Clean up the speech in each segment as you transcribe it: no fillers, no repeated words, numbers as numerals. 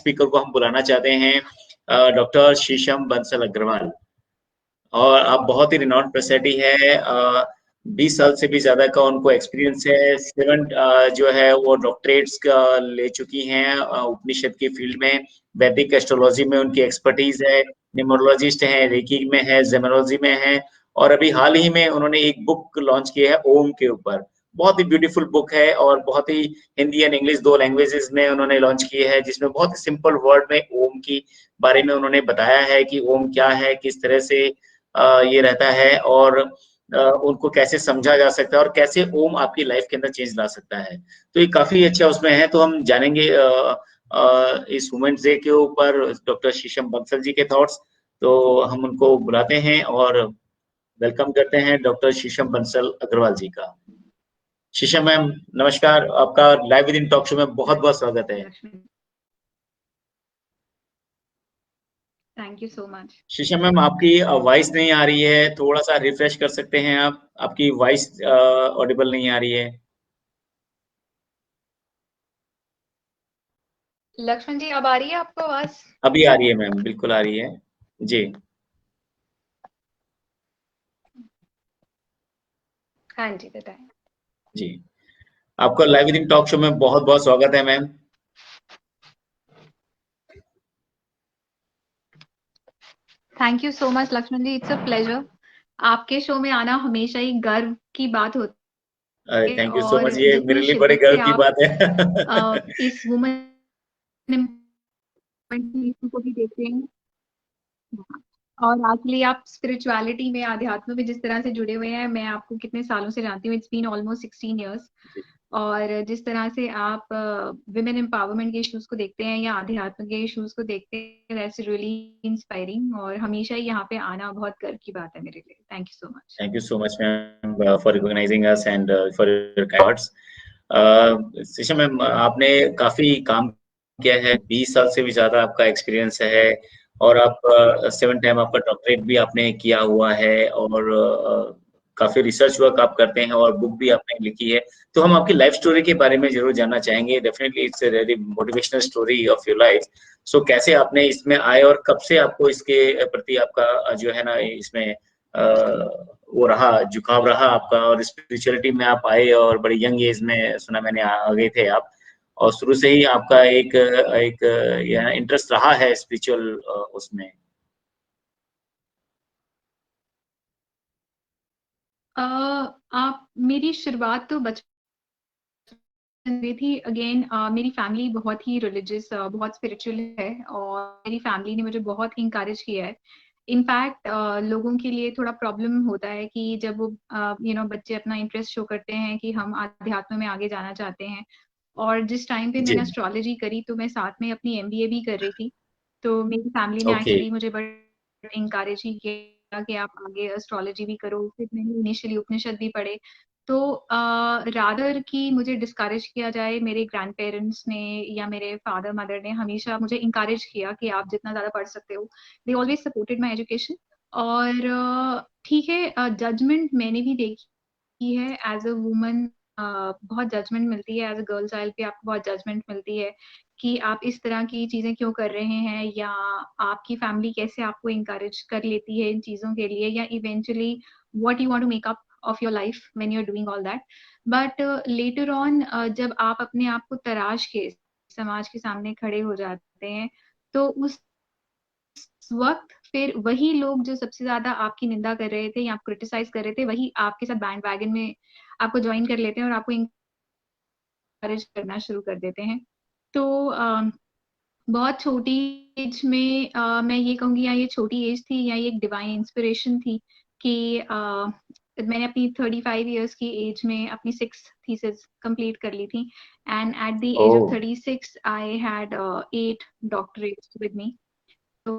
Speaker को हम बुलाना चाहते हैं डॉक्टर शीशम बंसल अग्रवाल। और आप बहुत ही रिनाउंड पर्सनैलिटी है। 20 साल से भी ज्यादा का उनको एक्सपीरियंस है। 7 जो है वो डॉक्टरेट्स का ले चुकी हैं उपनिषद की फील्ड में। वैदिक एस्ट्रोलॉजी में उनकी एक्सपर्टीज है। न्यूमरोलॉजिस्ट हैं, रेकी में है, जेमोलॉजी में है। और अभी हाल ही में उन्होंने एक बुक लॉन्च की है ओम के ऊपर। बहुत ही ब्यूटीफुल बुक है और बहुत ही हिंदी एंड इंग्लिश 2 लैंग्वेजेस में उन्होंने लॉन्च की है, जिसमें बहुत ही सिंपल वर्ड में ओम की बारे में उन्होंने बताया है कि ओम क्या है, किस तरह से ये रहता है और उनको कैसे समझा जा सकता है और कैसे ओम आपकी लाइफ के अंदर चेंज ला सकता है। तो ये काफी अच्छा उसमें है। तो हम जानेंगे इस वुमेन्स डे के ऊपर डॉक्टर शीशम बंसल जी के थॉट्स। तो हम उनको बुलाते हैं और वेलकम करते हैं डॉक्टर शीशम बंसल अग्रवाल जी का। शीशम मैम नमस्कार, आपका live with in talk show में बहुत बहुत स्वागत है। Thank you so much. शीशम मैम आपकी वॉइस नहीं आ रही है, थोड़ा सा रिफ्रेश कर सकते हैं आप? आपकी वॉइस ऑडिबल नहीं आ रही है। लक्ष्मण जी अब आ रही है आपको आवाज? अभी आ रही है मैम, बिल्कुल आ रही है जी। हाँ जी बताएं। जी, आपका live with in talk show में बहुत बहुत स्वागत है ma'am. Thank you so much Lakshman ji, it's a pleasure. आपके शो में आना हमेशा ही गर्व की बात होती है थैंक यू सो और मच, ये मेरे जितनी लिए बड़े शिद्दत से गर्व की आप बात है। इस वुमेन को भी देखते हैं और एक्चुअली आप स्पिरिचुअलिटी में, आध्यात्म में जिस तरह से जुड़े हुए हैं, मैं आपको कितने सालों से जानती हूँ, इट्स बीन ऑलमोस्ट 16 इयर्स। और जिस तरह से आप विमेन एम्पावरमेंट के इश्यूज को देखते हैं या आध्यात्म के इश्यूज को देखते हैं, दैट्स रियली इंस्पायरिंग और हमेशा ही यहाँ पे आना बहुत गर्व की बात है मेरे लिए। Thank you so much. Thank you so much ma'am for recognising us and for your thoughts. शीशम मैम आपने काफी काम किया है, 20 साल से भी ज्यादा आपका एक्सपीरियंस है और आप 7 टाइम आपका डॉक्टरेट भी आपने किया हुआ है और काफी रिसर्च वर्क आप करते हैं और बुक भी आपने लिखी है। तो हम आपकी लाइफ स्टोरी के बारे में जरूर जानना चाहेंगे। Definitely it's a very motivational story of your life. So कैसे आपने इसमें आए और कब से आपको इसके प्रति आपका जो है ना इसमें वो रहा, झुकाव रहा आपका और स्पिरिचुअलिटी में आप आए और बड़ी यंग एज में सुना मैंने आ गए थे आप। और शुरू से ही आपका एक एक इंटरेस्ट रहा है स्पिरिचुअल उसमें। आप मेरी शुरुआत तो बचपन में थी। अगेन मेरी फैमिली बहुत ही रिलीजियस, बहुत स्पिरिचुअल है और मेरी फैमिली ने मुझे बहुत इंकरेज किया है। इनफैक्ट लोगों के लिए थोड़ा प्रॉब्लम होता है कि जब वो बच्चे अपना इंटरेस्ट शो करते हैं कि हम आध्यात्म में आगे जाना चाहते हैं। और जिस टाइम पे जी। मैंने एस्ट्रोलॉजी करी तो मैं साथ में अपनी एमबीए भी कर रही थी। तो मेरी फैमिली ने ओके। एक्चुअली मुझे बड़ा इंकरेज ही किया कि आप आगे एस्ट्रोलॉजी भी करो। फिर मैंने इनिशियली उपनिषद भी पढ़े। तो रादर कि मुझे डिस्करेज किया जाए, मेरे ग्रैंड पेरेंट्स ने या मेरे फादर मदर ने हमेशा मुझे इंकरेज किया कि आप जितना ज्यादा पढ़ सकते हो। They always supported my education. और ठीक है, जजमेंट मैंने भी देखी है एज अ वुमन। बहुत जजमेंट मिलती है एज अ गर्ल चाइल्ड पे, आपको बहुत जजमेंट मिलती है कि आप इस तरह की चीजें क्यों कर रहे हैं या आपकी फैमिली कैसे आपको इंकरेज कर लेती है इन चीजों के लिए, या eventually what you want to make up of your life when you are doing all that. But later on जब आप अपने आप को तराश के समाज के सामने खड़े हो जाते हैं, तो उस वक्त फिर वही लोग जो सबसे ज्यादा आपकी निंदा कर रहे थे या आप क्रिटिसाइज कर रहे थे, वही आपके साथ बैंड वैगन में आपको ज्वाइन कर लेते हैं और आपको इंकरेज करना शुरू कर देते हैं। तो बहुत छोटी एज में मैं ये कहूंगी, या ये छोटी एज थी या ये एक डिवाइन इंस्पिरेशन थी कि मैंने अपनी 35 इयर्स की एज में अपनी 6th थीसिस कंप्लीट कर ली थी। And at the age of oh 36 I had 8 doctorates with me. तो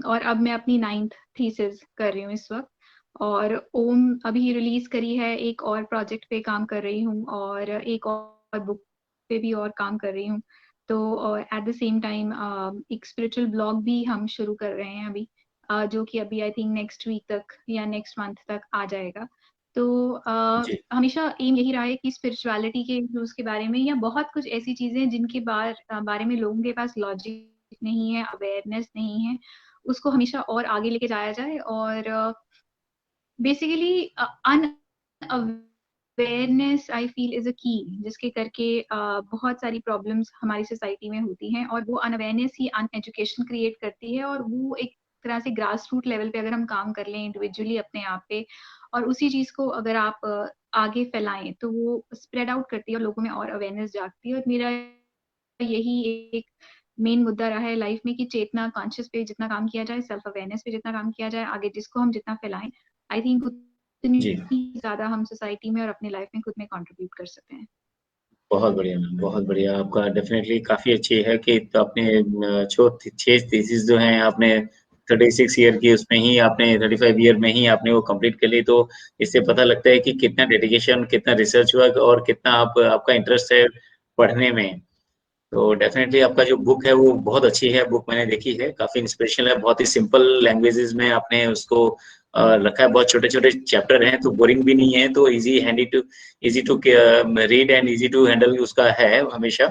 और अब मैं अपनी 9th थीसिस कर रही हूँ इस वक्त। और ओम अभी रिलीज करी है, एक और प्रोजेक्ट पे काम कर रही हूँ और एक और बुक पे भी और काम कर रही हूँ। तो एट द सेम टाइम एक स्पिरिचुअल ब्लॉग भी हम शुरू कर रहे हैं अभी, जो कि अभी आई थिंक नेक्स्ट वीक तक या नेक्स्ट मंथ तक आ जाएगा। तो जी, हमेशा एम यही रहा है कि स्पिरिचुअलिटी के इश्यूज के बारे में या बहुत कुछ ऐसी चीजें जिनके बारे में लोगों के पास लॉजिक नहीं है, अवेयरनेस नहीं है, उसको हमेशा और आगे लेके जाया जाए। और basically awareness I feel is a की, जिसके करके बहुत सारी प्रॉब्लम्स हमारी सोसाइटी में होती हैं, और वो अनअवेयरनेस ही अनएजुकेशन क्रिएट करती है। और वो एक तरह से ग्रास रूट लेवल पे अगर हम काम कर लें इंडिविजुअली अपने आप पे, और उसी चीज को अगर आप आगे फैलाएं, तो वो स्प्रेड आउट करती है और लोगों में और अवेयरनेस जागती है। और मेरा यही एक मेन मुद्दा रहा है लाइफ में कि चेतना, कॉन्शियस पे जितना काम किया जाए, सेल्फ अवेयरनेस पे जितना काम किया जाए, आगे जिसको हम जितना फैलाएं, आई थिंक उतनी जी। ज्यादा हम सोसाइटी में और अपनी लाइफ में खुद में कंट्रीब्यूट कर सकते हैं। बहुत बढ़िया मैम, बहुत बढ़िया। आपका डेफ़िनेटली काफ़ी अच्छी है कि तो आपने जो 6 थीसिस जो हैं आपने 36 ईयर की उसमें ही आपने 35 ईयर में ही आपने वो कंप्लीट कर ली, तो इससे पता लगता है कि कितना डेडिकेशन, कितना रिसर्च वर्क और कितना आपका इंटरेस्ट है पढ़ने में। तो डेफ़िनेटली आपका जो बुक है वो बहुत अच्छी है, बुक मैंने देखी है, काफ़ी इंस्पिरेशनल है, बहुत ही सिंपल लैंग्वेजेज़ में आपने उसको रखा है, बहुत छोटे-छोटे चैप्टर हैं, तो बोरिंग भी नहीं है, तो easy to read and easy to handle उसका है हमेशा।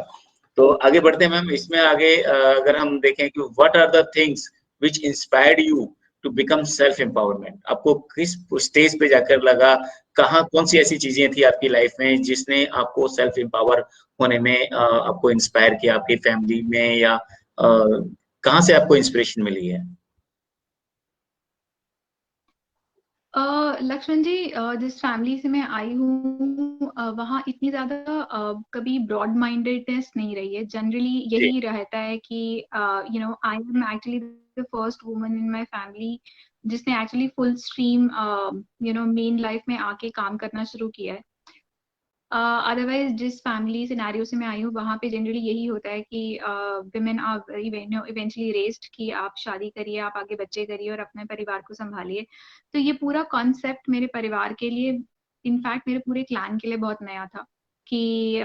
तो आगे बढ़ते हैं मैम, इसमें आगे अगर हम देखें कि what are the things which inspired you to become self empowerment? आपको किस स्टेज पे जाकर लगा, कहाँ कौन-सी ऐसी चीज़ें थी आपकी लाइफ में जिसने आपको सेल्फ एम्पावर होने में आपको इंस्पायर किया आपकी फैमिली में या कहाँ से आपको इंस्पिरेशन मिली है? लक्ष्मण जी, जिस फैमिली से मैं आई हूँ, वहाँ इतनी ज़्यादा कभी ब्रॉड माइंडेडनेस नहीं रही है। जनरली जी, यही रहता है कि I am actually the first woman in my family जिसने actually full stream main life में आके काम करना शुरू किया है। अदरवाइज जिस फैमिली सिनेरियो से मैं आई हूँ, वहाँ पे जनरली यही होता है कि विमेन आर इवेंचुअली रेज्ड कि आप शादी करिए, आप आगे बच्चे करिए और अपने परिवार को संभालिए। तो ये पूरा कॉन्सेप्ट मेरे परिवार के लिए, इनफैक्ट मेरे पूरे क्लैन के लिए बहुत नया था कि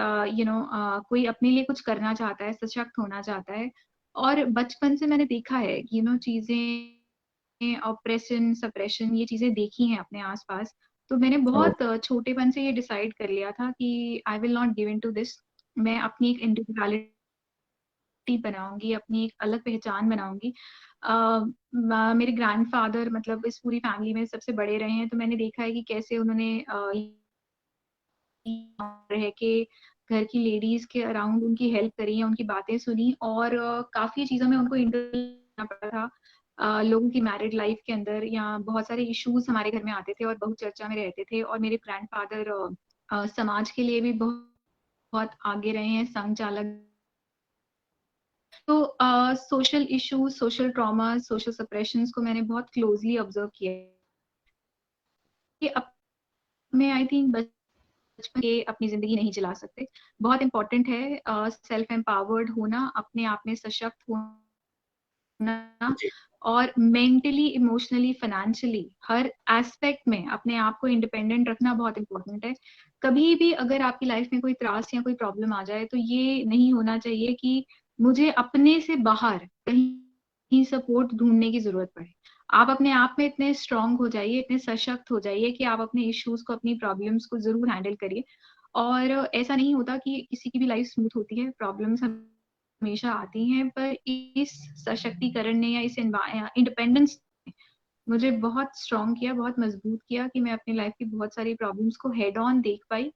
कोई अपने लिए कुछ करना चाहता है, सशक्त होना चाहता है। और बचपन से मैंने देखा है कि चीजें, ऑपरेशन, सप्रेशन, ये चीजें देखी हैं अपने आसपास। तो मैंने ओह! बहुत छोटेपन से ये डिसाइड कर लिया था कि I will not give in to this. मैं अपनी एक इंडिविजुअलिटी बनाऊंगी, अपनी एक अलग पहचान बनाऊंगी। मेरे ग्रैंडफादर मतलब इस पूरी फैमिली में सबसे बड़े रहे हैं, तो मैंने देखा है कि कैसे उन्होंने रह के घर की लेडीज के अराउंड उनकी हेल्प करी है, उनकी बातें सुनी, और काफी चीजों में उनको इंटरना पड़ा था। लोगों की मैरिड लाइफ के अंदर या बहुत सारे इश्यूज हमारे घर में आते थे और बहुत चर्चा में रहते थे। और मेरे ग्रैंडफादर समाज के लिए भी बहुत बहुत आगे रहे हैं, संघ चालक। तो social issues, social trauma, social suppressions को मैंने बहुत क्लोजली ऑब्जर्व किया है। कि अब मैं आई थिंक बचपन के अपनी जिंदगी नहीं चला सकते। बहुत इंपॉर्टेंट है सेल्फ एम्पावर्ड होना, अपने आप में सशक्त होना, जी, और मेंटली, इमोशनली, फाइनेंशियली हर एस्पेक्ट में अपने आप को इंडिपेंडेंट रखना बहुत इंपॉर्टेंट है। कभी भी अगर आपकी लाइफ में कोई त्रास या कोई प्रॉब्लम आ जाए, तो ये नहीं होना चाहिए कि मुझे अपने से बाहर कहीं सपोर्ट ढूंढने की जरूरत पड़े। आप अपने आप में इतने स्ट्रांग हो जाइए, इतने सशक्त हो जाइए कि आप अपने इश्यूज को, अपनी प्रॉब्लम्स को जरूर हैंडल करिए। और ऐसा नहीं होता कि किसी की भी लाइफ स्मूथ होती है, प्रॉब्लम्स हमेशा आती हैं, पर इस सशक्तिकरण ने या इस इंडिपेंडेंस ने मुझे बहुत स्ट्रांग किया, बहुत मजबूत किया कि मैं अपनी लाइफ की बहुत सारी प्रॉब्लम्स को हेड ऑन देख पाई।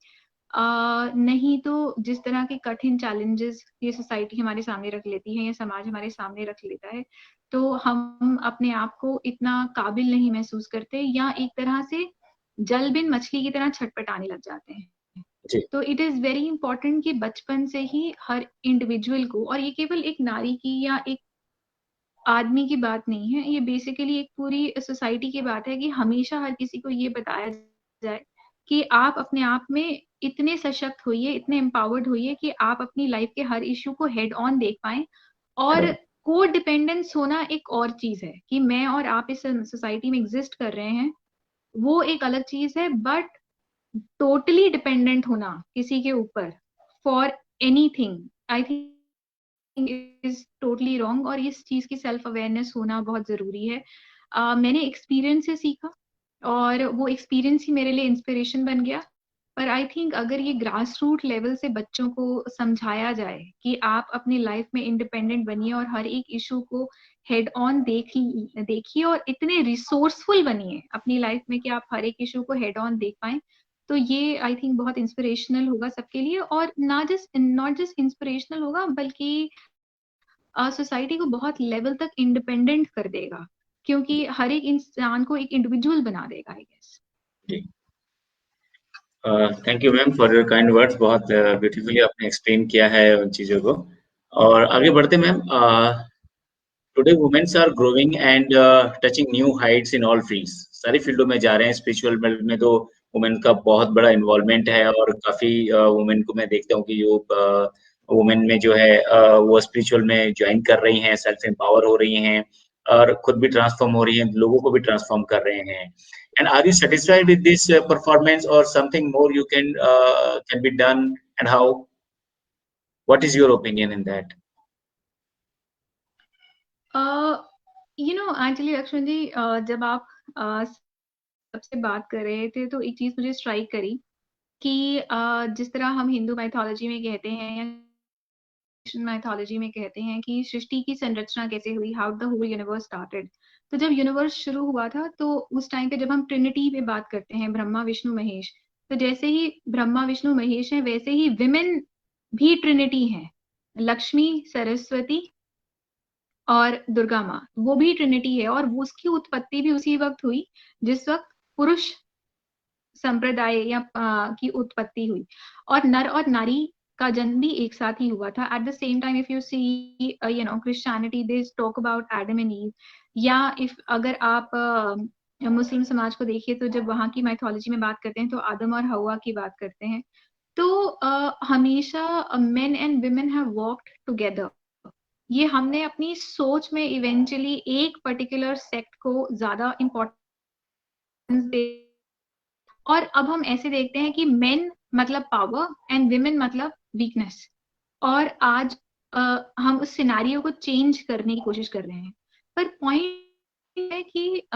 नहीं तो जिस तरह के कठिन चैलेंजेस ये सोसाइटी हमारे सामने रख लेती है या समाज हमारे सामने रख लेता है, तो हम अपने आप को इतना काबिल नहीं महसूस करते, या एक तरह से जल बिन मछली की तरह छटपटाने लग जाते हैं। जी, तो इट इज वेरी इंपॉर्टेंट कि बचपन से ही हर इंडिविजुअल को, और ये केवल एक नारी की या एक आदमी की बात नहीं है, ये बेसिकली एक पूरी सोसाइटी की बात है कि हमेशा हर किसी को ये बताया जाए कि आप अपने आप में इतने सशक्त होइए, इतने एम्पावर्ड होइए कि आप अपनी लाइफ के हर इश्यू को हेड ऑन देख पाएं। और हाँ, को डिपेंडेंस होना एक और चीज है कि मैं और आप इस सोसाइटी में एग्जिस्ट कर रहे हैं, वो एक अलग चीज है। बट टोटली डिपेंडेंट होना किसी के ऊपर for anything, I think is totally wrong. और इस चीज की सेल्फ अवेयरनेस होना बहुत जरूरी है। मैंने एक्सपीरियंस से सीखा। और वो एक्सपीरियंस ही मेरे लिए इंस्पिरेशन बन गया। पर आई थिंक अगर ये ग्रास रूट लेवल से बच्चों को समझाया जाए कि आप अपनी लाइफ में इंडिपेंडेंट बनिए और हर एक इशू को हेड ऑन देखिए और इतने रिसोर्सफुल बनिए अपनी लाइफ में कि आप हर एक इशू को हेड ऑन देख पाए, तो ये आई थिंक बहुत इंस्पिरेशनल होगा सबके लिए। और नॉट जस्ट इंस्पिरेशनल होगा बल्कि सोसाइटी को बहुत लेवल तक इंडिपेंडेंट कर देगा, क्योंकि हर एक इंसान को एक इंडिविजुअल बना देगा आई गेस। जी, thank you ma'am for your kind words. बहुत ब्यूटीफुली आपने एक्सप्लेन किया है उन चीज़ों को। और आगे बढ़ते ma'am, today womens are growing and touching new heights in all fields. सारी फील्डों में जा रहे हैं। स्पिरिचुअल वर्ल्ड में तो वुमेन का बहुत बड़ा इन्वॉल्वमेंट है और काफ़ी वुमेन को मैं देखता हूँ कि जो वुमेन में जो है वो स्पिरिचुअल में ज्वाइन कर रही हैं, सेल्फ एम्पावर हो रही हैं और खुद भी ट्रांसफॉर्म हो रही हैं, लोगों को भी ट्रांसफॉर्म कर रहे हैं। And are you satisfied with this performance or something more you can be done, and how? What is your opinion in that? Actually Lakshman ji, जब आप सबसे बात कर रहे थे तो एक चीज मुझे स्ट्राइक करी कि जिस तरह हम हिंदू माइथोलॉजी में कहते हैं या माइथोलॉजी में कहते हैं कि सृष्टि की संरचना कैसे हुई, how the whole universe started. तो जब यूनिवर्स शुरू हुआ था तो उस टाइम पे जब हम ट्रिनिटी पे बात करते हैं, ब्रह्मा विष्णु महेश, तो जैसे ही ब्रह्मा विष्णु महेश है वैसे ही विमेन भी ट्रिनिटी है। लक्ष्मी, सरस्वती और दुर्गा माँ, वो भी ट्रिनिटी है और वो उसकी उत्पत्ति भी उसी वक्त हुई जिस वक्त पुरुष संप्रदाय या की उत्पत्ति हुई, और नर और नारी का जन्म भी एक साथ ही हुआ था। At the same time if you see Christianity, they talk about Adam and Eve. या इफ अगर आप मुस्लिम समाज को देखिए तो जब वहां की माइथोलॉजी में बात करते हैं तो आदम और हवा की बात करते हैं। तो हमेशा main and women have walked together. ये हमने अपनी सोच में इवेंचुअली एक पर्टिकुलर सेक्ट को ज्यादा इम्पोर्टेंस दे, और अब हम ऐसे देखते हैं कि मेन मतलब पावर एंड विमेन मतलब वीकनेस। और आज हम उस सिनेरियो को चेंज करने की कोशिश कर रहे हैं। पर पॉइंट है कि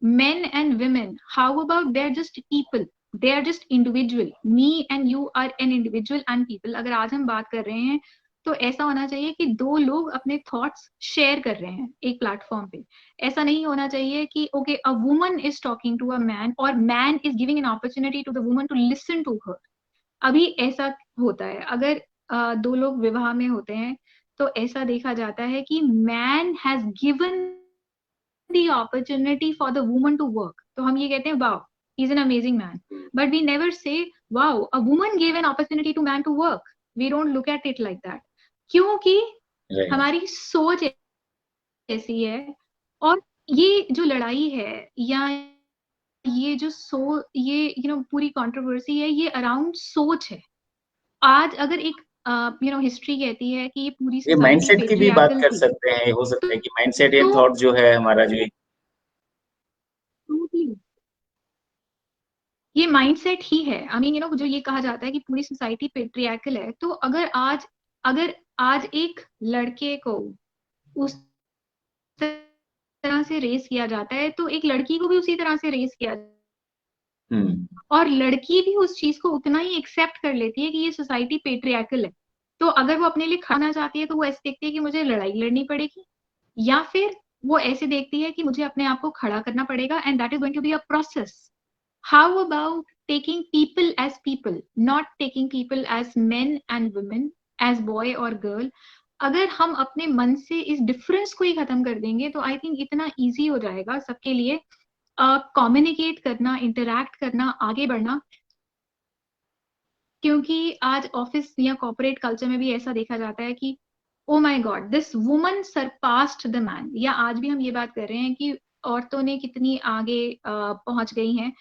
men and women, how about they are just people, they are just individual. Me and you are an individual and people. अगर आज हम बात कर रहे हैं तो ऐसा होना चाहिए कि दो लोग अपने थॉट्स शेयर कर रहे हैं एक प्लेटफॉर्म पे। ऐसा नहीं होना चाहिए कि okay a woman is talking to a man और man is giving an opportunity to the woman to listen to her. अभी ऐसा होता है, अगर दो लोग विवाह में होते हैं तो ऐसा देखा जाता है कि man has given the opportunity for the woman to work, तो हम ये कहते हैं wow he is an amazing man. But we never say wow a woman give an opportunity to man to work. We don't look at it like that, क्योंकि Right. हमारी सोच ऐसी है। और ये जो लड़ाई है या ये जो ये पूरी कंट्रोवर्सी है, ये अराउंड सोच है। आज अगर एक हिस्ट्री कहती है कि ये पूरी ये सोसाइटी माइंडसेट की भी बात पेट्रियार्कल कर थी, सकते हैं। हो सकता है कि माइंडसेट या तो थॉट जो है हमारा जो ये माइंडसेट ही है। आई मीन जो ये कहा जाता है कि पूरी सोसाइटी पेट्रियार्कल है, तो अगर आज एक लड़के को उस तरह से रेस किया जाता है तो एक लड़की को भी उसी तरह से रेस किया जाता हम्म, है, और लड़की भी उस चीज को उतना ही एक्सेप्ट कर लेती है कि ये सोसाइटी पेट्रियार्कल है। तो अगर वो अपने लिए खाना चाहती है तो वो ऐसे देखती है कि मुझे लड़ाई लड़नी पड़ेगी, या फिर वो ऐसे देखती है कि मुझे अपने आप को खड़ा करना पड़ेगा, and that is going to be a process. How about taking people as people, not taking people as men and women, as boy और गर्ल। अगर हम अपने मन से इस डिफरेंस को ही खत्म कर देंगे तो आई थिंक इतना इजी हो जाएगा सबके लिए कम्युनिकेट करना, इंटरैक्ट करना, आगे बढ़ना। क्योंकि आज ऑफिस या कॉर्पोरेट कल्चर में भी ऐसा देखा जाता है कि oh my God this woman surpassed the man, या आज भी हम ये बात कर रहे हैं कि औरतों ने कितनी आगे पहुंच गई हैं,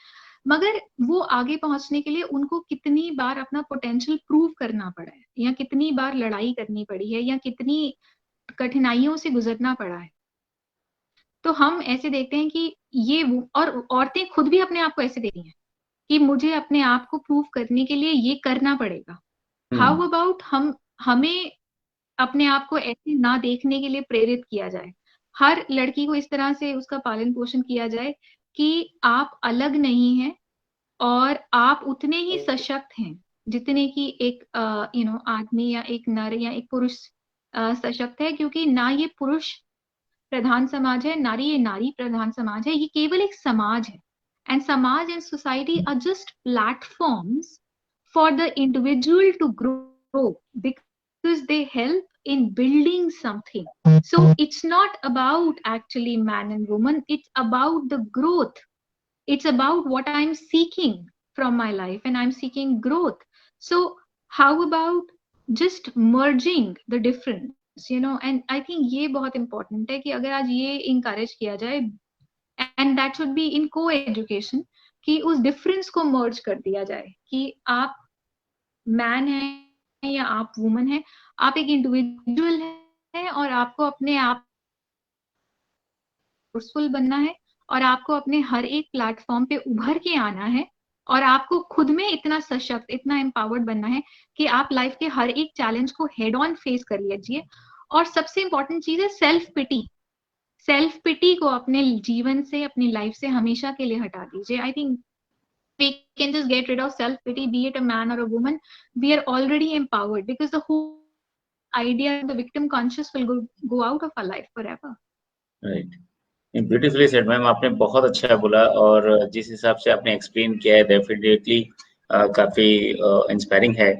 मगर वो आगे पहुंचने के लिए उनको कितनी बार अपना पोटेंशियल प्रूव करना पड़ा है, या कितनी बार लड़ाई करनी पड़ी है, या कितनी कठिनाइयों से गुजरना पड़ा है। तो हम ऐसे देखते हैं कि और औरतें खुद भी अपने आप को ऐसे देखती हैं कि मुझे अपने आप को प्रूव करने के लिए ये करना पड़ेगा। हाउ हम्म, अबाउट हमें अपने आप को ऐसे ना देखने के लिए प्रेरित किया जाए, हर लड़की को इस तरह से उसका पालन पोषण किया जाए कि आप अलग नहीं हैं और आप उतने ही सशक्त हैं जितने कि एक आदमी या एक नर या एक पुरुष सशक्त है, क्योंकि ना ये पुरुष प्रधान समाज है, नारी ये नारी प्रधान समाज है, ये केवल एक समाज है। एंड समाज and society are just platforms for the individual to grow because they help in building something. So it's not about actually man and woman, it's about the growth. It's about what I'm seeking from my life, and I'm seeking growth. So how about just merging the difference, and I think ये बहुत important है कि अगर आज ये encourage किया जाए, and that should be in co-education, कि उस difference को merge कर दिया जाए कि आप मैन है या आप वुमन है, आप एक इंडिविजुअल है और आपको अपने आप फोर्सफुल बनना है और आपको अपने हर एक प्लेटफॉर्म पे उभर के आना है और आपको खुद में इतना सशक्त, इतना एम्पावर्ड बनना है कि आप लाइफ के हर एक चैलेंज को हेड ऑन फेस कर लीजिए। और सबसे इंपॉर्टेंट चीज है सेल्फ पिटी। सेल्फ पिटी को अपने जीवन से, अपनी लाइफ से हमेशा के लिए हटा दीजिए। I think we can just get rid of self pity, be it a man or a woman. We are already empowered because the whole idea of the victim conscious will go out of our life forever. Right, beautifully said ma'am, आपने बहुत अच्छा बोला और जिस हिसाब से आपने explain किया है डेफिनेटली काफी इंस्पायरिंग है।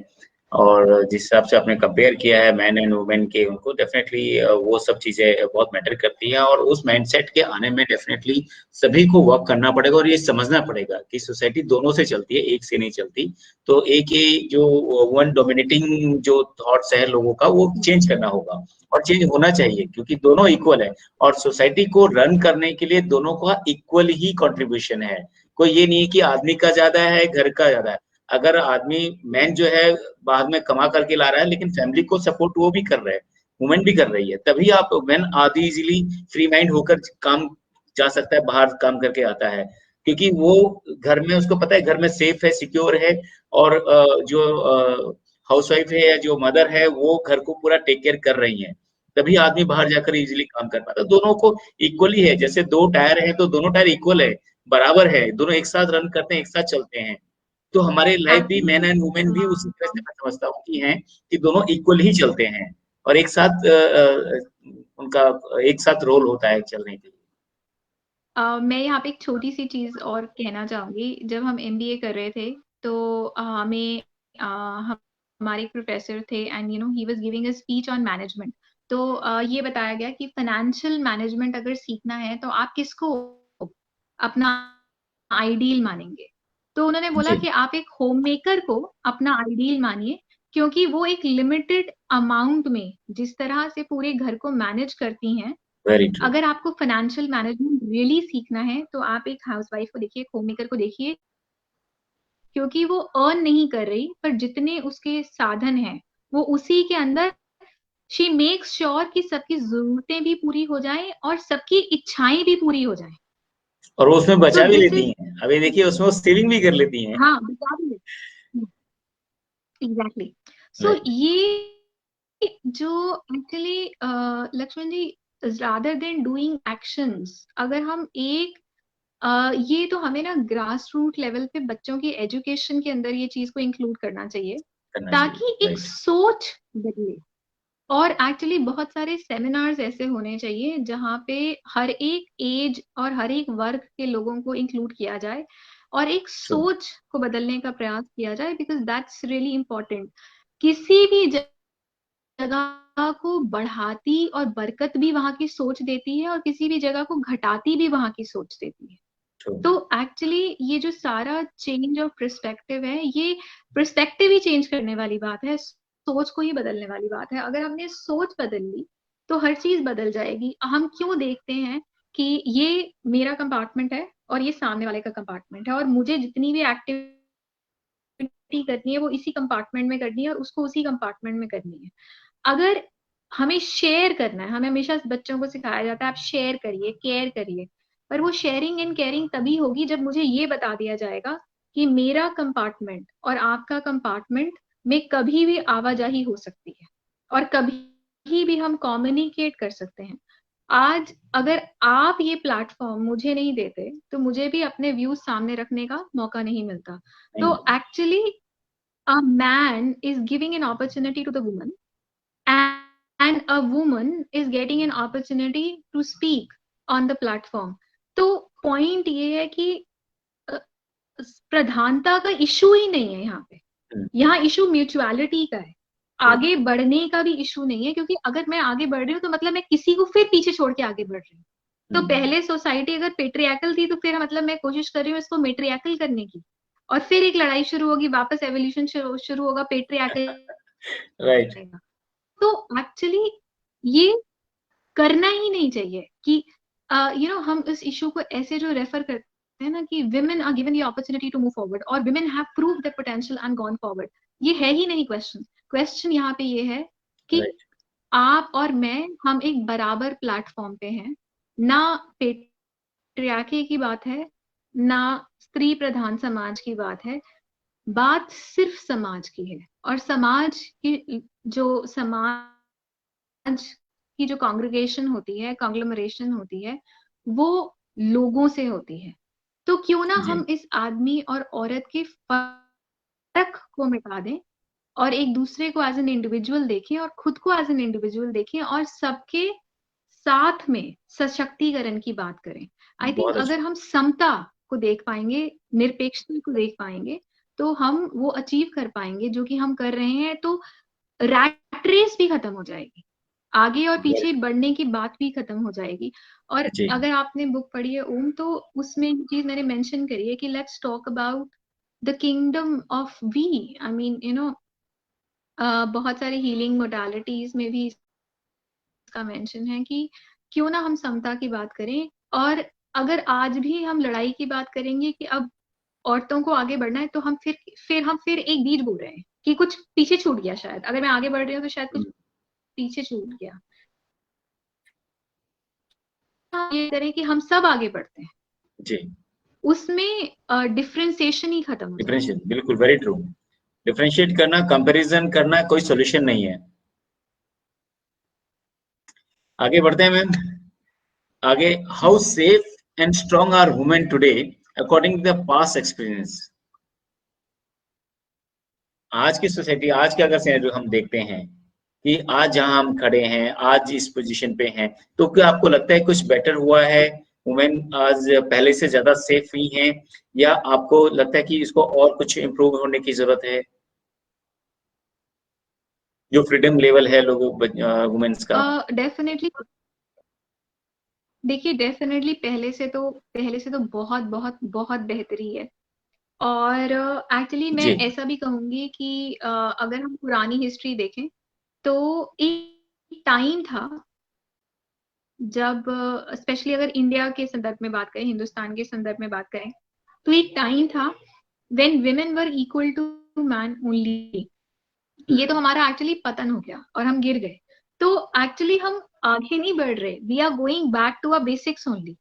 और जिस हिसाब से आपने कंपेयर किया है मैन एंड वुमेन के, उनको डेफिनेटली वो सब चीजें बहुत मैटर करती हैं और उस माइंडसेट के आने में डेफिनेटली सभी को वर्क करना पड़ेगा और ये समझना पड़ेगा कि सोसाइटी दोनों से चलती है, एक से नहीं चलती। तो एक ही जो वन डोमिनेटिंग जो थॉट्स है लोगों का, वो चेंज करना होगा और चेंज होना चाहिए क्योंकि दोनों इक्वल है और सोसाइटी को रन करने के लिए दोनों का इक्वल ही कंट्रीब्यूशन है। कोई ये नहीं है कि आदमी का ज्यादा है, घर का ज्यादा है। अगर आदमी मैन जो है बाद में कमा करके ला रहा है लेकिन फैमिली को सपोर्ट वो भी कर रहा है, वुमेन भी कर रही है, तभी आप मैन आदि इजीली फ्री माइंड होकर काम जा सकता है, बाहर काम करके आता है क्योंकि वो घर में उसको पता है घर में सेफ है, सिक्योर है और जो हाउसवाइफ है या जो मदर है वो घर को पूरा टेक केयर कर रही है, तभी आदमी बाहर जाकर इजीली काम कर पाता है। दोनों को इक्वली है, जैसे दो टायर है तो दोनों टायर इक्वल है, बराबर है, दोनों एक साथ रन करते हैं, एक साथ चलते हैं। तो हमारे लाइफ भी मैन एंड वुमेन भी उसी तरह से मैं समझता हूँ कि हैं कि दोनों इक्वल ही चलते हैं और एक साथ उनका एक साथ रोल होता है चलने के लिए। मैं यहाँ पे एक छोटी सी चीज और कहना चाहूंगी। जब हम एमबीए कर रहे थे तो हमें हमारे प्रोफेसर थे and he was giving a speech on management. तो ये बताया गया कि फाइनेंशियल मैनेजमेंट अगर सीखना है तो आप किसको अपना आइडियल मानेंगे। तो उन्होंने बोला जी, कि आप एक होम मेकर को अपना आइडियल मानिए, क्योंकि वो एक लिमिटेड अमाउंट में जिस तरह से पूरे घर को मैनेज करती हैं। Very true. अगर आपको फाइनेंशियल मैनेजमेंट रियली सीखना है तो आप एक हाउसवाइफ को देखिए, एक होममेकर को देखिए, क्योंकि वो अर्न नहीं कर रही पर जितने उसके साधन हैं वो उसी के अंदर शी मेक्स श्योर कि सबकी जरूरतें भी पूरी हो जाएं और सबकी इच्छाएं भी पूरी हो जाएं। और वो उसमें तो बचा भी दिस लेती इज, हैं, अभी देखिए उसमें वो सेविंग भी कर लेती हैं। हाँ बता भी, एग्जैक्टली। सो राइट, ये जो एक्चुअली लक्ष्मण जी, रादर देन डूइंग एक्शंस, अगर हम एक ये तो हमें ना ग्रास रूट लेवल पे बच्चों की एजुकेशन के अंदर ये चीज को इंक्लूड करना चाहिए करना चाहिए। ताकि एक राइट, सोच बदले। और एक्चुअली बहुत सारे सेमिनार्स ऐसे होने चाहिए जहाँ पे हर एक एज और हर एक वर्ग के लोगों को इंक्लूड किया जाए और एक ट्रू, सोच को बदलने का प्रयास किया जाए, बिकॉज दैट्स रियली इम्पोर्टेंट। किसी भी जगह को बढ़ाती और बरकत भी वहां की सोच देती है और किसी भी जगह को घटाती भी वहां की सोच देती है। ट्रू, तो एक्चुअली ये जो सारा चेंज ऑफ पर्सपेक्टिव है, ये पर्सपेक्टिव ही चेंज करने वाली बात है, सोच को ही बदलने वाली बात है। अगर हमने सोच बदल ली तो हर चीज बदल जाएगी। हम क्यों देखते हैं कि ये मेरा कंपार्टमेंट है और ये सामने वाले का कंपार्टमेंट है और मुझे जितनी भी एक्टिविटी करनी है वो इसी कंपार्टमेंट में करनी है और उसको उसी कंपार्टमेंट में करनी है। अगर हमें शेयर करना है, हमें हमेशा बच्चों को सिखाया जाता है आप शेयर करिए, केयर करिए, पर वो शेयरिंग एंड केयरिंग तभी होगी जब मुझे ये बता दिया जाएगा कि मेरा कंपार्टमेंट और आपका कंपार्टमेंट में कभी भी आवाजाही हो सकती है और कभी भी हम कम्युनिकेट कर सकते हैं। आज अगर आप ये प्लेटफॉर्म मुझे नहीं देते तो मुझे भी अपने व्यूज सामने रखने का मौका नहीं मिलता। तो actually a man is giving an opportunity to the woman, and a woman is getting an opportunity to speak on the platform. तो पॉइंट ये है कि अ, प्रधानता का इशू ही नहीं है यहाँ पे, यहाँ इशू म्यूचुअलिटी का है, आगे बढ़ने का भी इशू नहीं है, क्योंकि अगर मैं आगे बढ़ रही हूँ तो मतलब मैं किसी को फिर पीछे छोड़ के आगे बढ़ रही हूँ। तो पहले सोसाइटी अगर पेट्रियाकल थी तो फिर मतलब मैं कोशिश कर रही हूँ इसको मेट्रियाकल करने की, और फिर एक लड़ाई शुरू होगी, वापस एवोल्यूशन शुरू होगा पेट्रियाकल। राइट। तो एक्चुअली ये करना ही नहीं चाहिए कि हम इस इशू को ऐसे जो रेफर करते हैं ना कि women are given the opportunity to move forward और women have proved their potential and gone forward, ये है ही नहीं क्वेश्चन यहाँ पे ये है कि आप और मैं हम एक बराबर प्लेटफॉर्म पे हैं, ना पेट्रियार्की की बात है, ना स्त्री प्रधान समाज की बात है, बात सिर्फ समाज की है। और समाज की जो कांग्रेगेशन होती है, कांग्लोमरेशन होती है, वो लोगों से होती है। तो क्यों ना हम इस आदमी और औरत के फर्क को मिटा दें और एक दूसरे को एज एन इंडिविजुअल देखें और खुद को एज एन इंडिविजुअल देखें और सबके साथ में सशक्तिकरण की बात करें। आई थिंक अगर हम समता को देख पाएंगे, निरपेक्षता को देख पाएंगे, तो हम वो अचीव कर पाएंगे जो कि हम कर रहे हैं। तो रैट रेस भी खत्म हो जाएगी, आगे और पीछे बढ़ने की बात भी खत्म हो जाएगी। और अगर आपने बुक पढ़ी है ओम, तो उसमें एक चीज मैंने मेंशन करी है कि let's talk about the kingdom of we. I mean बहुत सारे हीलिंग मोडालिटीज में भी इसका मेंशन है कि क्यों ना हम समता की बात करें। और अगर आज भी हम लड़ाई की बात करेंगे कि अब औरतों को आगे बढ़ना है, तो हम फिर एक बीज बो रहे हैं कि कुछ पीछे छूट गया। शायद अगर मैं आगे बढ़ रही हूँ तो शायद कुछ पीछे छूट गया। ये करें कि हम सब आगे बढ़ते हैं जी, उसमें डिफरेंशिएशन ही खत्म हो जाए। डिफरेंशिएट, बिल्कुल वेरी ट्रू। डिफरेंशिएट करना, कंपैरिजन करना कोई सॉल्यूशन नहीं है। आगे बढ़ते हैं मैम। आगे, how safe and strong are women today according to the past experience. आज की सोसाइटी, आज के अगर सिनेरियो हम देखते हैं कि आज जहां हम खड़े हैं, आज इस पोजीशन पे हैं, तो क्या आपको लगता है कुछ बेटर हुआ है? वुमेन आज पहले से ज्यादा सेफ हुई हैं, या आपको लगता है कि इसको और कुछ इम्प्रूव होने की जरूरत है? जो फ्रीडम लेवल है लोगों वुमेन्स का। डेफिनेटली देखिए, डेफिनेटली पहले से तो बहुत बहुत बहुत बेहतरी है। और एक्चुअली मैं ऐसा भी कहूंगी कि अगर हम पुरानी हिस्ट्री देखें तो एक टाइम था जब स्पेशली अगर इंडिया के संदर्भ में बात करें, हिंदुस्तान के संदर्भ में बात करें, तो एक टाइम था when women were equal to man only. ये तो हमारा एक्चुअली पतन हो गया और हम गिर गए। तो एक्चुअली हम आगे नहीं बढ़ रहे, we are going back to a basics only,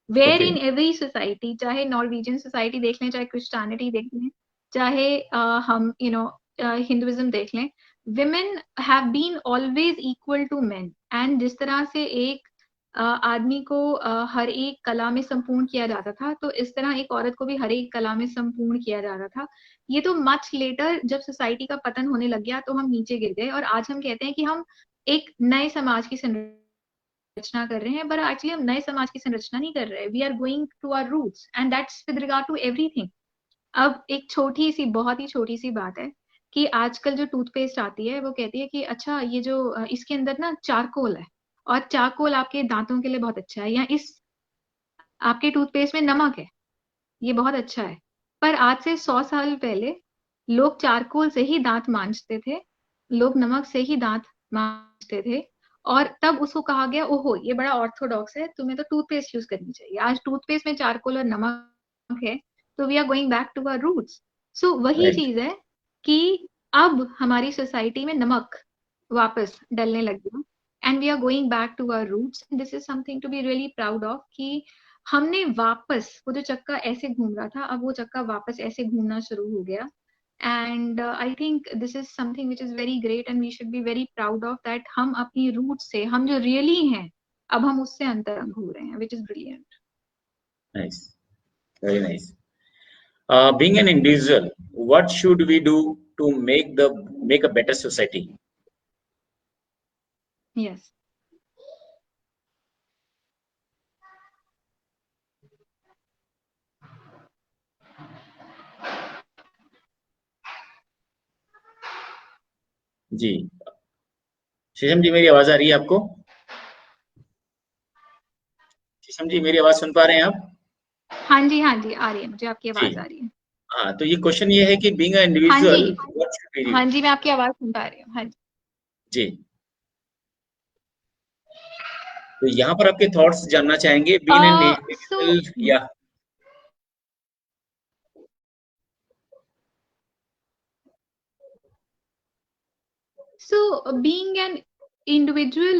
where in every society, चाहे नॉर्वेजियन सोसाइटी देख लें, चाहे क्रिश्चियनिटी देख लें, चाहे हम हिंदुइज्म देख लें, women have been always equal to men। And जिस तरह से एक आदमी को हर एक कला में संपूर्ण किया जाता था, तो इस तरह एक औरत को भी हर एक कला में संपूर्ण किया जाता था। ये तो मच लेटर जब सोसाइटी का पतन होने लग गया तो हम नीचे गिर गए, और आज हम कहते हैं कि हम एक नए समाज की संरचना कर रहे हैं, पर एक्चुअली हम नए समाज की संरचना नहीं कर रहे। We are going to our roots and that's with regard to everything. अब एक छोटी सी, बहुत ही छोटी सी बात है कि आजकल जो टूथपेस्ट आती है वो कहती है कि अच्छा ये जो इसके अंदर ना चारकोल है, और चारकोल आपके दांतों के लिए बहुत अच्छा है, या इस आपके टूथपेस्ट में नमक है, ये बहुत अच्छा है। पर आज से 100 साल पहले लोग चारकोल से ही दांत मांजते थे, लोग नमक से ही दांत मांजते थे, और तब उसको कहा गया ओहो ये बड़ा ऑर्थोडॉक्स है, तुम्हें तो टूथपेस्ट यूज करनी चाहिए। आज टूथपेस्ट में चारकोल और नमक है, तो we are going back to our roots. So वही चीज है कि अब हमारी सोसाइटी में नमक वापस डलने लग गया, and we are going back to our roots. This is something to be really proud of कि हमने वापस, वो जो चक्का ऐसे घूम रहा था, अब वो चक्का वापस ऐसे घूमना शुरू हो गया। And I think this is something which is very great and we should be very proud of that. हम अपनी रूट से, हम जो रियली हैं, अब हम उससे अंतरंग हो रहे हैं, which is brilliant. Nice, very nice. Being an individual, what should we do to make a better society? Yes. जी, शीशम जी, मेरी आवाज आ रही है आपको? शीशम जी, मेरी आवाज सुन पा रहे हैं आप? हाँ जी, हाँ जी, आ रही है, मुझे आपकी जी, आवाज आ रही है। हाँ, तो ये क्वेश्चन ये है कि बीइंग अ हाँ इंडिविजुअल, जी, व्हाट शुड वी हाँ डू? जी, मैं आपकी आवाज सुन पा रही हूँ। हाँ जी। जी, तो यहाँ पर आपके थॉट्स जानना चाहेंगे, बीइंग एन So इंडिविजुअल या being an individual,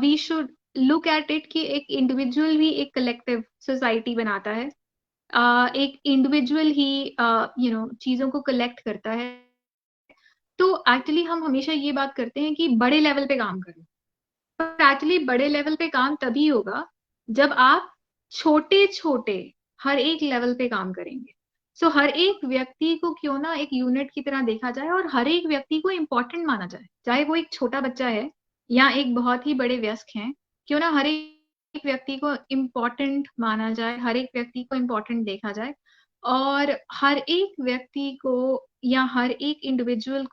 we should look at it कि एक इंडिविजुअल ही एक कलेक्टिव सोसाइटी बनाता है। एक इंडिविजुअल ही चीजों को कलेक्ट करता है। तो एक्चुअली हम हमेशा ये बात करते हैं कि बड़े लेवल पे काम करें, पर एक्चुअली बड़े लेवल पे काम तभी होगा जब आप छोटे छोटे हर एक लेवल पे काम करेंगे। हर एक व्यक्ति को क्यों ना एक यूनिट की तरह देखा जाए और हर एक व्यक्ति को इम्पोर्टेंट माना जाए, चाहे वो एक छोटा बच्चा है या एक बहुत ही बड़े वयस्क हैं। क्यों ना हर एक व्यक्ति को इम्पोर्टेंट माना जाए, हर एक व्यक्ति को इम्पोर्टेंट देखा जाए, और हर एक व्यक्ति को या हर एक इंडिविजुअल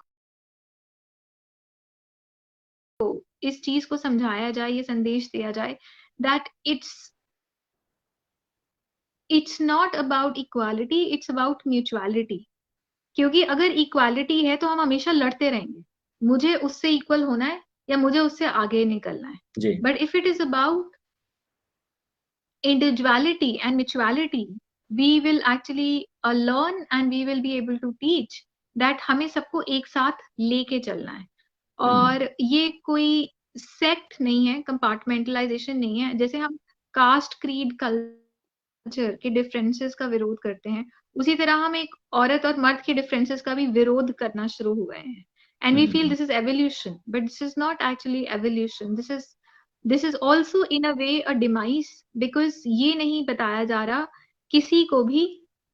को इस चीज को समझाया जाए, ये संदेश दिया जाए that it's not about equality, it's about mutuality. क्योंकि अगर इक्वालिटी है तो हम हमेशा लड़ते रहेंगे, मुझे उससे इक्वल होना है या मुझे उससे आगे निकलना है। जी, but if it is about individuality and mutuality, we will actually learn and we will be able to teach that हमें सबको एक साथ लेके चलना है। और ये कोई सेक्ट नहीं है, कंपार्टमेंटलाइजेशन नहीं है। जैसे हम कास्ट, क्रीड, कल्चर के डिफरेंसेस का विरोध करते हैं, उसी तरह हम एक औरत और मर्द के डिफरेंसेस का भी विरोध करना शुरू हुए हैं। And we feel this is evolution, but this is not actually evolution, this is also in a way a demise, because ये नहीं बताया जा रहा किसी को भी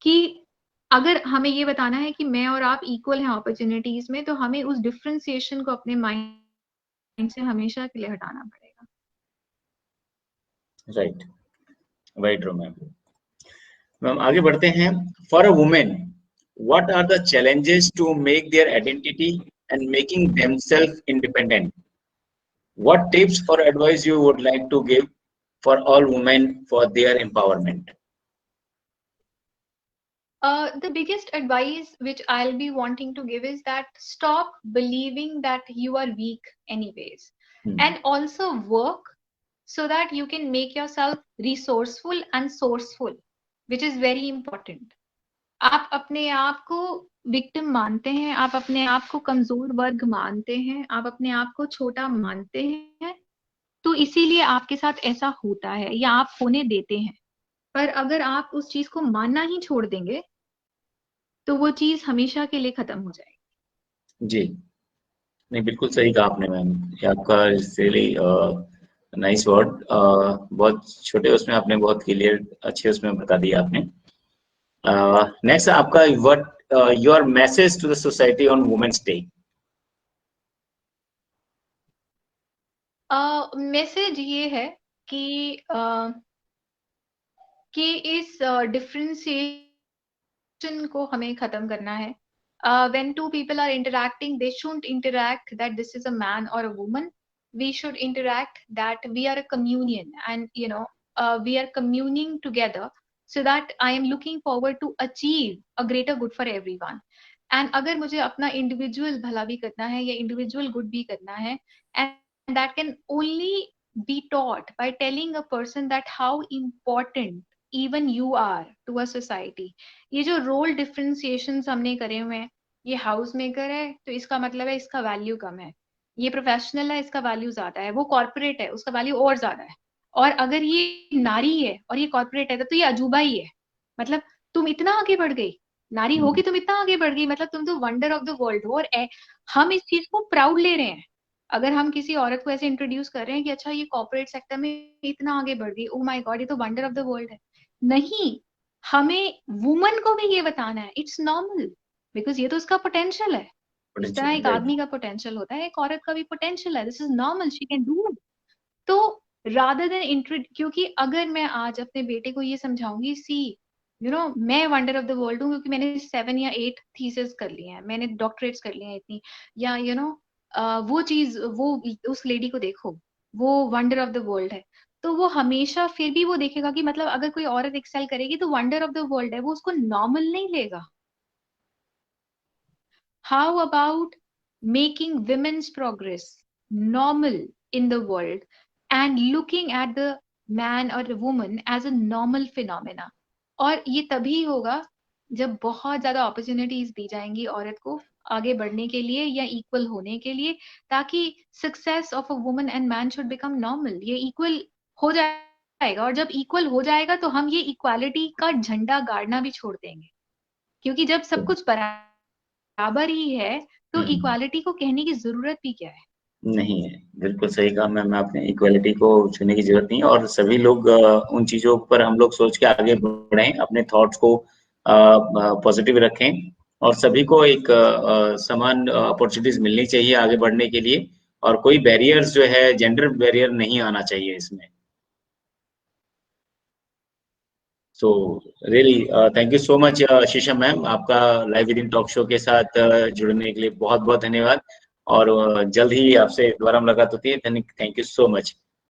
कि अगर हमें ये बताना है कि मैं और आप इक्वल हैं अपॉर्चुनिटीज में, तो हमें उस डिफरेंशिएशन को अपने माइंड से हमेशा के लिए हटाना पड़ेगा। Right, very true ma'am. Ma'am आगे बढ़ते हैं। For a women, what are the challenges to make their identity and making themself independent? What tips or advice you would like to give for all women for their empowerment? The biggest advice which I'll be wanting to give is that stop believing that you are weak anyways, and also work so that you can make yourself resourceful and sourceful, which is very important. आप अपने आप को victim मानते हैं, आप अपने आप को कमजोर वर्ग मानते हैं, आप अपने आप को छोटा मानते हैं, तो इसीलिए आपके साथ ऐसा होता है या आप होने देते हैं। पर अगर आप उस चीज को मानना ही छोड़ देंगे तो वो चीज हमेशा के लिए खत्म हो जाएगी। जी, नहीं बिल्कुल सही कहा आपने मैम। ये आपका रियली नाइस वर्ड, बहुत छोटे उसमें आपने बहुत क्लियर अच्छे उसमें बता दिया आपने। नेक्स्ट आपका what your message to the society on women's day? Message ये है कि इस डिफरेंशिएशन को हमें खत्म करना है। when two people are interacting, they shouldn't interact that this is a man or a woman. We should interact that we are a communion, and we are communing together so that I am looking forward to achieve a greater good for everyone. And अगर मुझे अपना individual भला भी करना है या individual good भी करना है, and that can only be taught by telling a person that how important even you are to a society. ये जो रोल डिफरेंशिएशंस हमने करे हुए हैं, ये हाउस मेकर है तो इसका मतलब है इसका वैल्यू कम है, ये प्रोफेशनल है इसका वैल्यू ज्यादा है, वो कॉर्पोरेट है उसका वैल्यू और ज्यादा है, और अगर ये नारी है और ये कॉर्पोरेट है तो ये अजूबा ही है। मतलब तुम इतना आगे बढ़ गई, नारी होगी तुम इतना आगे बढ़ गई, मतलब तुम तो वंडर ऑफ द वर्ल्ड हो। और हम इस चीज को प्राउड ले रहे हैं अगर हम किसी औरत को ऐसे इंट्रोड्यूस कर रहे हैं कि अच्छा ये कॉर्पोरेट सेक्टर में इतना आगे बढ़ गई, ओ माय गॉड ये तो वंडर ऑफ द वर्ल्ड है, नहीं, हमें वुमन को भी ये बताना है इट्स नॉर्मल, बिकॉज ये तो उसका पोटेंशियल है। जिस तरह एक आदमी का पोटेंशियल होता है, एक औरत का भी पोटेंशियल है, this is normal, she can do it. तो रादर देन इंट्रो, क्योंकि अगर मैं आज अपने बेटे को ये समझाऊंगी, सी मैं वंडर ऑफ द वर्ल्ड हूँ क्योंकि मैंने 7 या 8 थीसिस कर लिए हैं, मैंने डॉक्टरेट्स कर लिए हैं इतनी, या वो चीज, वो उस लेडी को देखो, वो वंडर ऑफ द वर्ल्ड है, तो वो हमेशा फिर भी वो देखेगा कि मतलब अगर कोई औरत एक्सेल करेगी तो वंडर ऑफ द वर्ल्ड है, वो उसको नॉर्मल नहीं लेगा। How about making women's progress normal in the world and looking at the man or the woman as a normal phenomena? और ये तभी होगा जब बहुत ज्यादा अपॉर्चुनिटीज दी जाएंगी औरत को आगे बढ़ने के लिए या इक्वल होने के लिए, ताकि success of a woman and man should become normal, ये इक्वल हो जाएगा। और जब इक्वल हो जाएगा तो हम ये इक्वालिटी का झंडा गाड़ना भी छोड़ देंगे, क्योंकि जब सब कुछ बराबर ही है तो इक्वालिटी को कहने की जरूरत भी क्या है। नहीं है, बिल्कुल सही कहा मैम आपने, इक्वालिटी को छूने की जरूरत नहीं है, और सभी लोग उन चीजों पर हम लोग सोच के आगे बढ़ें, अपने थॉट्स को पॉजिटिव रखें, और सभी को एक समान अपॉर्चुनिटीज मिलनी चाहिए आगे बढ़ने के लिए, और कोई बैरियर्स जो है, जेंडर बैरियर नहीं आना चाहिए इसमें। So really thank you so much शीशम मैम, आपका live with in talk show के साथ जुड़ने के लिए बहुत बहुत धन्यवाद, और जल्द ही आपसे दोबारा मुलाकात होती है। Thank you so much.